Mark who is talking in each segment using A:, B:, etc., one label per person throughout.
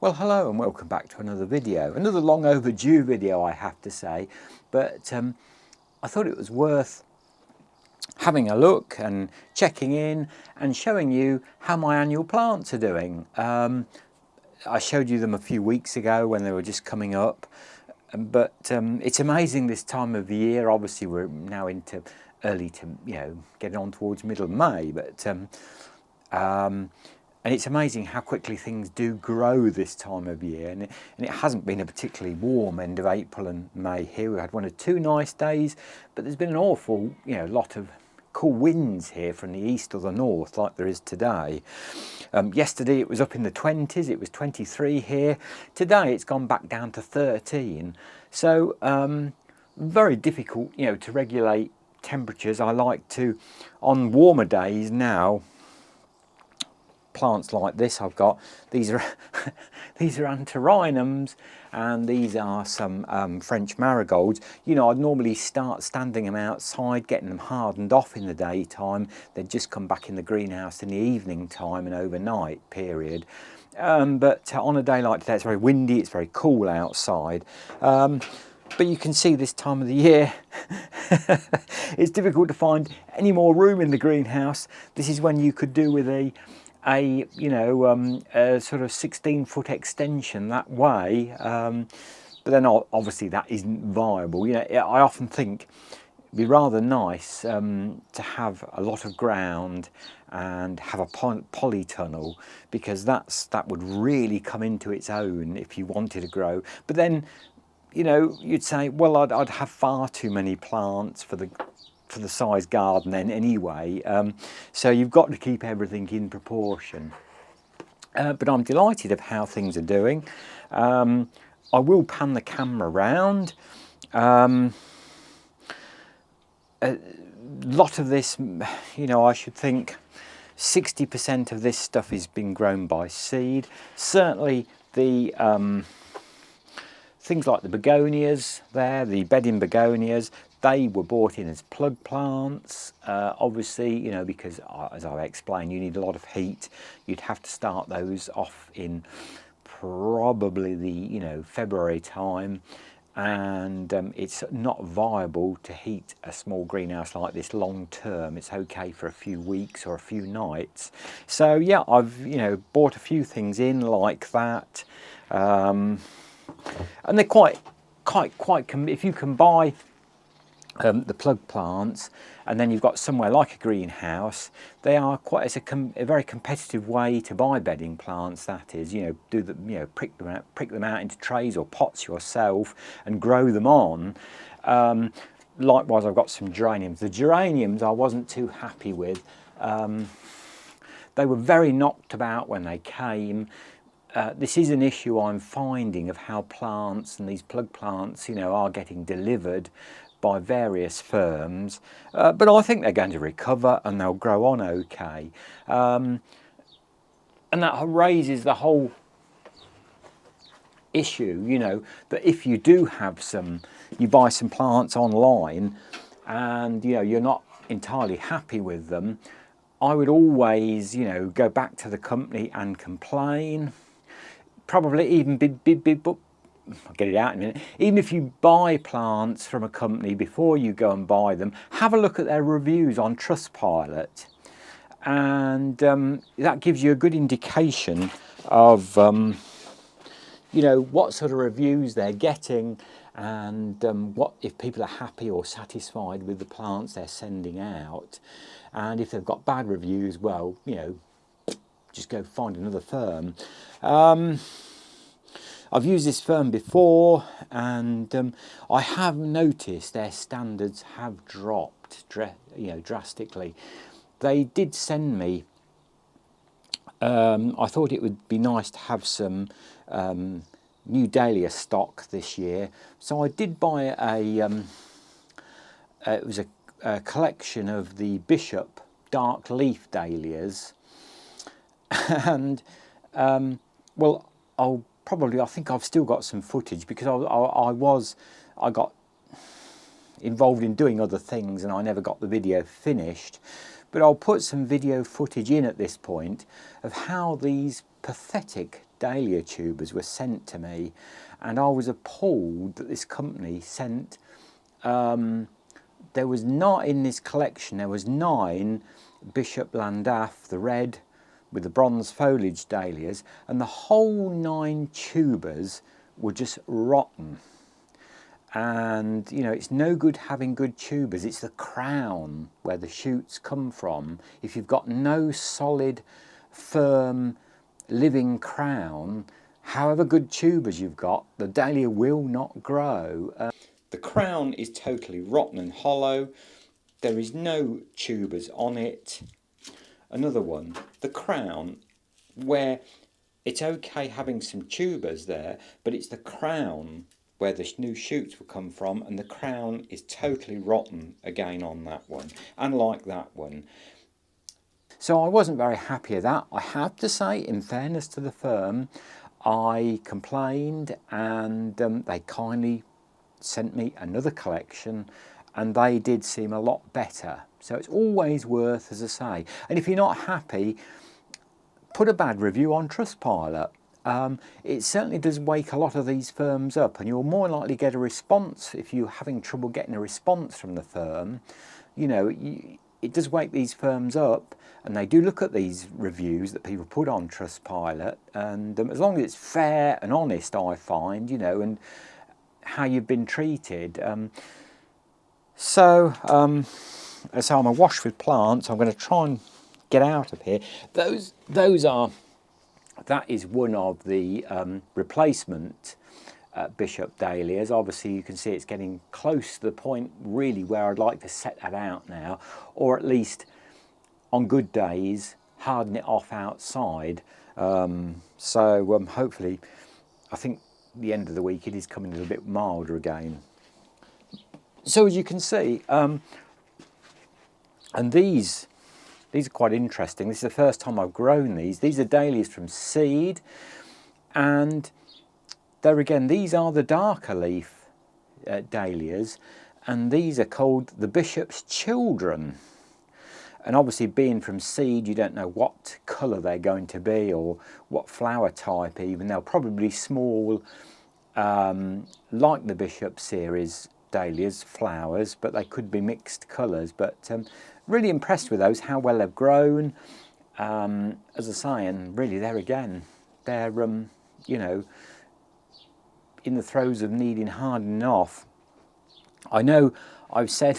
A: Well, hello and welcome back to another video. Another long overdue video, I have to say, but I thought it was worth having a look and checking in and showing you how my annual plants are doing. I showed you them a few weeks ago when they were just coming up, but it's amazing this time of year. Obviously we're now into early to, getting on towards middle of May, but and it's amazing how quickly things do grow this time of year, and it hasn't been a particularly warm end of April and May here. We had 1 or 2 nice days, but there's been an awful lot of cool winds here from the east or the north like there is today. Yesterday it was up in the 20s, it was 23 here. Today it's gone back down to 13. So very difficult to regulate temperatures. I like to, on warmer days now, plants like this I've got, these are these are antirrhinums, and these are some French marigolds. I'd normally start standing them outside, getting them hardened off in the daytime. They'd just come back in the greenhouse in the evening time and overnight period. But on a day like today, it's very windy, it's very cool outside. But you can see this time of the year, it's difficult to find any more room in the greenhouse. This is when you could do with a sort of 16-foot extension that way, but then obviously that isn't viable. I often think it'd be rather nice to have a lot of ground and have a polytunnel, because that would really come into its own if you wanted to grow. But then you'd say, well, I'd have far too many plants for the size garden then anyway, so you've got to keep everything in proportion. But I'm delighted of how things are doing. I will pan the camera round. A lot of this, I should think 60% of this stuff is being grown by seed. Certainly the things like the begonias there, the bedding begonias, they were bought in as plug plants, obviously, because as I've explained, you need a lot of heat. You'd have to start those off in probably the February time, and it's not viable to heat a small greenhouse like this long term. It's okay for a few weeks or a few nights. So yeah, I've bought a few things in like that, and they're quite if you can buy the plug plants, and then you've got somewhere like a greenhouse, they are quite a very competitive way to buy bedding plants. That is, prick them out into trays or pots yourself and grow them on. Likewise, I've got some geraniums. The geraniums I wasn't too happy with. They were very knocked about when they came. This is an issue I'm finding of how plants and these plug plants, are getting delivered by various firms, but I think they're going to recover and they'll grow on okay. And that raises the whole issue, that if you do have you buy some plants online and you're not entirely happy with them, I would always go back to the company and complain. Probably even I'll get it out in a minute. Even if you buy plants from a company, before you go and buy them, have a look at their reviews on Trustpilot, and that gives you a good indication of what sort of reviews they're getting, and what if people are happy or satisfied with the plants they're sending out. And if they've got bad reviews, well, just go find another firm. I've used this firm before, and I have noticed their standards have dropped drastically. They did send me, I thought it would be nice to have some new dahlia stock this year, so I did buy it was a collection of the Bishop dark leaf dahlias, and well, I think I've still got some footage, because I got involved in doing other things and I never got the video finished. But I'll put some video footage in at this point of how these pathetic dahlia tubers were sent to me, and I was appalled that this company sent, there was not in this collection, there was 9 Bishop Llandaff, the red with the bronze foliage dahlias, and the whole 9 tubers were just rotten. And you know, it's no good having good tubers, it's the crown where the shoots come from. If you've got no solid, firm, living crown, however good tubers you've got, the dahlia will not grow. The crown is totally rotten and hollow, there is no tubers on it. Another one, the crown, where it's okay having some tubers there, but it's the crown where the new shoots will come from, and the crown is totally rotten again on that one, and like that one. So I wasn't very happy with that. I have to say, in fairness to the firm, I complained, and they kindly sent me another collection, and they did seem a lot better. So it's always worth, as I say, and if you're not happy, put a bad review on Trustpilot. It certainly does wake a lot of these firms up, and you'll more likely get a response if you're having trouble getting a response from the firm. You know, it does wake these firms up, and they do look at these reviews that people put on Trustpilot, and as long as it's fair and honest, I find, you know, and how you've been treated. So I'm awash with plants. I'm going to try and get out of here. That is one of the replacement Bishop dahlias. Obviously you can see it's getting close to the point really where I'd like to set that out now, or at least on good days harden it off outside. Hopefully, I think the end of the week it is coming a little bit milder again. So as you can see, and these are quite interesting. This is the first time I've grown these. These are dahlias from seed, and there again, these are the darker leaf dahlias, and these are called the Bishop's Children. And obviously being from seed, you don't know what colour they're going to be or what flower type even. They'll probably be small, like the Bishop series dahlias, flowers, but they could be mixed colours. But really impressed with those, how well they've grown. As I say, and really there again, they're, you know, in the throes of needing hardening off. I know I've said,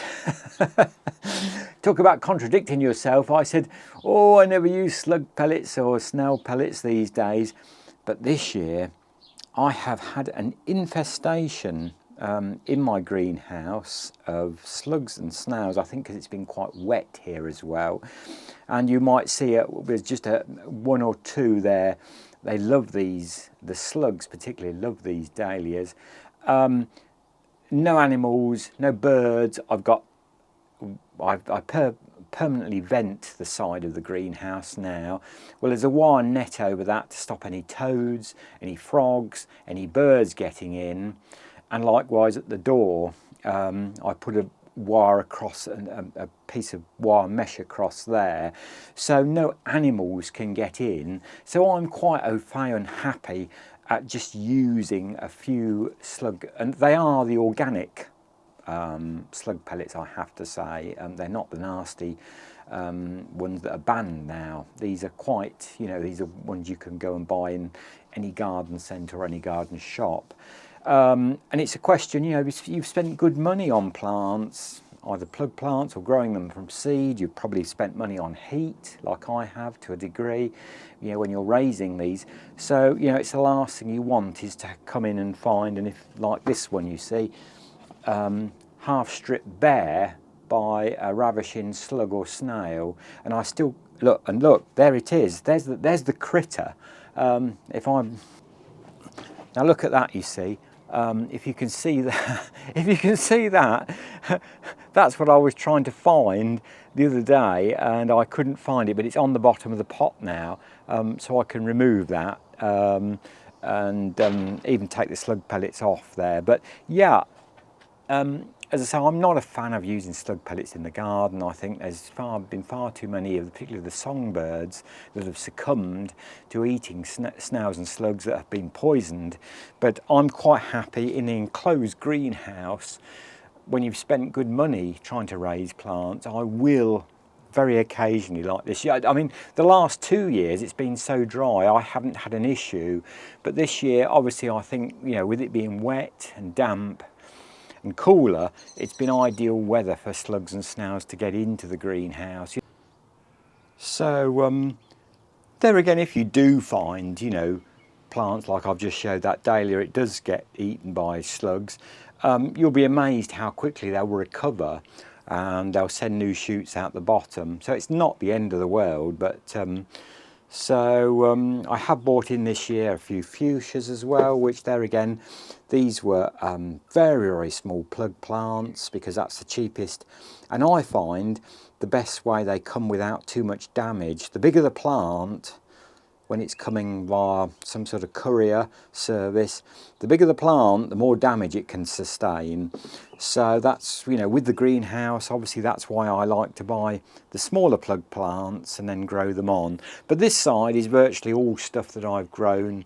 A: talk about contradicting yourself. I said, oh, I never use slug pellets or snail pellets these days. But this year, I have had an infestation in my greenhouse of slugs and snails. I think because it's been quite wet here as well. And you might see there's just one or two there. They love these, the slugs particularly love these dahlias. No animals, no birds. I permanently vent the side of the greenhouse now. Well, there's a wire net over that to stop any toads, any frogs, any birds getting in. And likewise at the door, I put a wire across, a piece of wire mesh across there, so no animals can get in. So I'm quite au fait and happy at just using a few slug, and they are the organic slug pellets, I have to say. They're not the nasty ones that are banned now. These are quite, you know, these are ones you can go and buy in any garden centre or any garden shop. And it's a question, you know, you've spent good money on plants, either plug plants or growing them from seed. You've probably spent money on heat, like I have to a degree, you know, when you're raising these. So, you know, it's the last thing you want is to come in and find, and if, like this one you see, half stripped bare by a ravishing slug or snail. And I still, look, there it is. There's the critter. If I'm, now look at that, you see. If you can see that, that's what I was trying to find the other day, and I couldn't find it, but it's on the bottom of the pot now, so I can remove that and even take the slug pellets off there. But yeah, as I say, I'm not a fan of using slug pellets in the garden. I think there's been far too many of, particularly the songbirds, that have succumbed to eating snails and slugs that have been poisoned. But I'm quite happy in the enclosed greenhouse. When you've spent good money trying to raise plants, I will very occasionally, like this year. I mean, the last 2 years it's been so dry, I haven't had an issue. But this year, obviously, I think, you know, with it being wet and damp and cooler, it's been ideal weather for slugs and snails to get into the greenhouse. So there again, if you do find, you know, plants like I've just showed that dahlia, it does get eaten by slugs, you'll be amazed how quickly they will recover, and they'll send new shoots out the bottom. So it's not the end of the world. But I have bought in this year a few fuchsias as well, which there again, these were very, very small plug plants, because that's the cheapest. And I find the best way they come without too much damage. The bigger the plant, when it's coming via some sort of courier service, the bigger the plant, the more damage it can sustain. So that's, you know, with the greenhouse, obviously that's why I like to buy the smaller plug plants and then grow them on. But this side is virtually all stuff that I've grown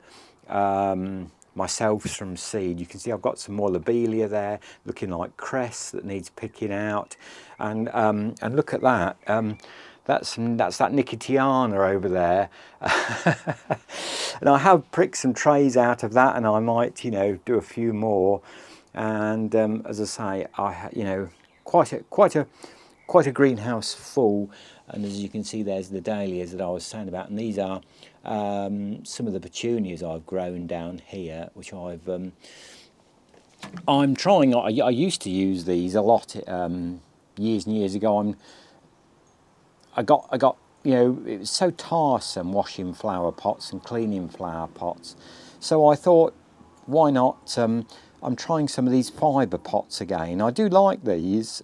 A: myself from seed. You can see I've got some more lobelia there, looking like cress that needs picking out. And look at that. That's that Nicotiana over there. And I have pricked some trays out of that, and I might, you know, do a few more. And as I say, you know, quite a greenhouse full. And as you can see, there's the dahlias that I was saying about, and these are some of the petunias I've grown down here, which I'm trying. I used to use these a lot years and years ago. I got, you know, it was so tiresome washing flower pots and cleaning flower pots. So I thought, why not? I'm trying some of these fibre pots again. I do like these.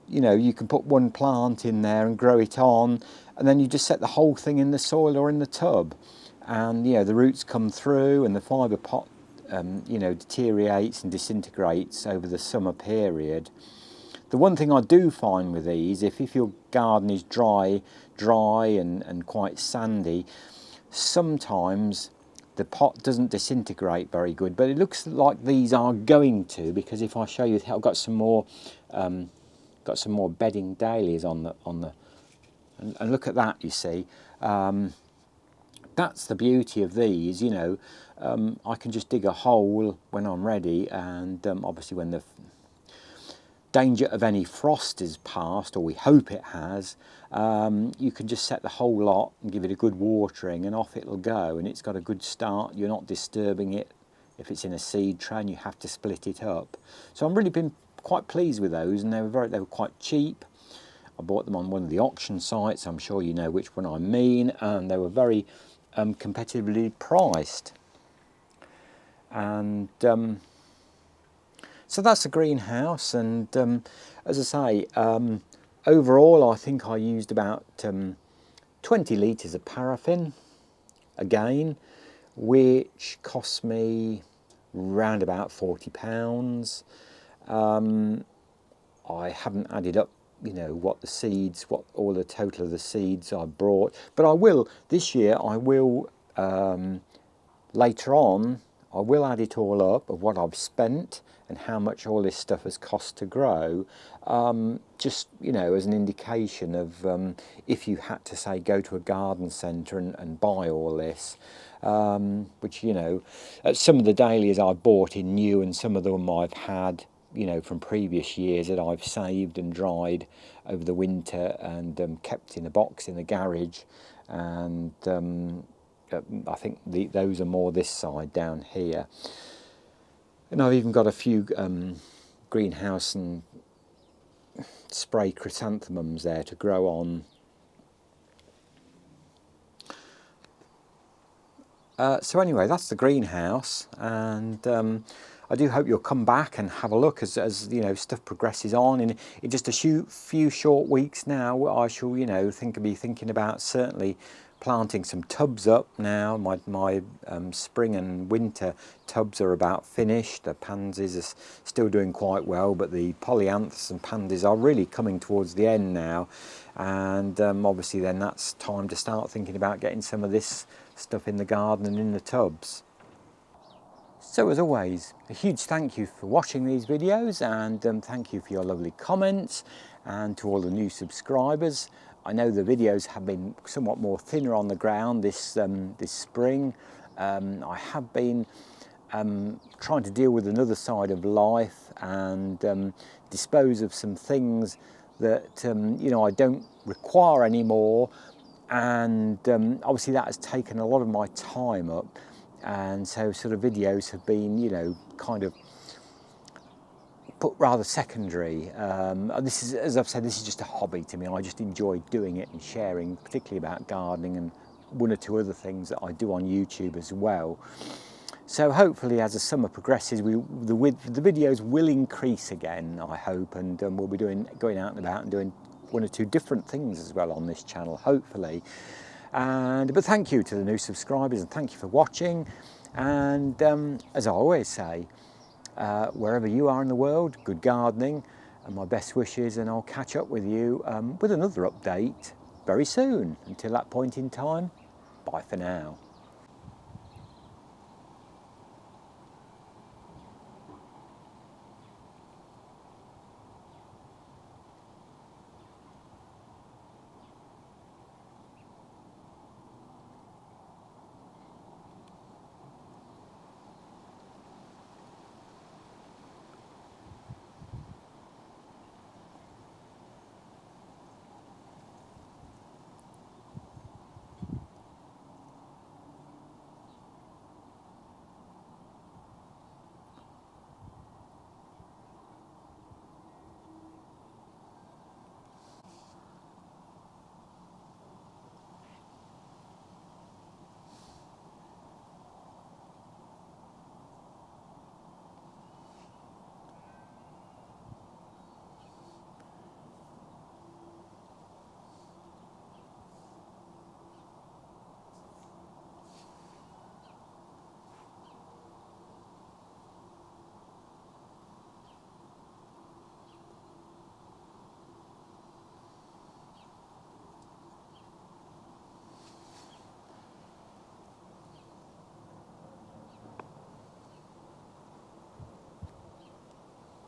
A: You know, you can put one plant in there and grow it on, and then you just set the whole thing in the soil or in the tub. And, you know, the roots come through, and the fibre pot, you know, deteriorates and disintegrates over the summer period. The one thing I do find with these, if your garden is dry and quite sandy, sometimes the pot doesn't disintegrate very good. But it looks like these are going to, because if I show you, I've got some more bedding dahlias on the and look at that. You see, that's the beauty of these. You know, I can just dig a hole when I'm ready, and obviously when the danger of any frost is past, or we hope it has, you can just set the whole lot and give it a good watering, and off it'll go, and it's got a good start. You're not disturbing it. If it's in a seed tray and you have to split it up. So I've really been quite pleased with those, and they were quite cheap. I bought them on one of the auction sites. I'm sure you know which one I mean, and they were very competitively priced. And so that's the greenhouse, and as I say, overall I think I used about 20 litres of paraffin again, which cost me round about £40. I haven't added up, you know, what all the total of the seeds I bought, but I will this year. I will later on. I will add it all up of what I've spent and how much all this stuff has cost to grow, just, you know, as an indication of if you had to, say, go to a garden centre and buy all this, which, you know, some of the dahlias I bought in new, and some of them I've had, you know, from previous years that I've saved and dried over the winter and kept in a box in the garage, and I think those are more this side down here. And I've even got a few greenhouse and spray chrysanthemums there to grow on. So anyway, that's the greenhouse, and I do hope you'll come back and have a look as you know, stuff progresses on. In just a few short weeks now, I shall, you know, be thinking about certainly planting some tubs up now. My spring and winter tubs are about finished. The pansies are still doing quite well, but the polyanthus and pansies are really coming towards the end now. And obviously then that's time to start thinking about getting some of this stuff in the garden and in the tubs. So as always, a huge thank you for watching these videos, and thank you for your lovely comments, and to all the new subscribers. I know the videos have been somewhat more thinner on the ground this spring. I have been trying to deal with another side of life and dispose of some things that you know, I don't require anymore, and obviously that has taken a lot of my time up. And so sort of videos have been, you know, kind of put rather secondary. This is, as I've said, this is just a hobby to me. I just enjoy doing it and sharing, particularly about gardening and one or two other things that I do on YouTube as well. So hopefully as the summer progresses, the videos will increase again, I hope, and we'll be going out and about and doing one or two different things as well on this channel, hopefully. But thank you to the new subscribers, and thank you for watching. And as I always say, wherever you are in the world, good gardening, and my best wishes, and I'll catch up with you with another update very soon. Until that point in time, bye for now.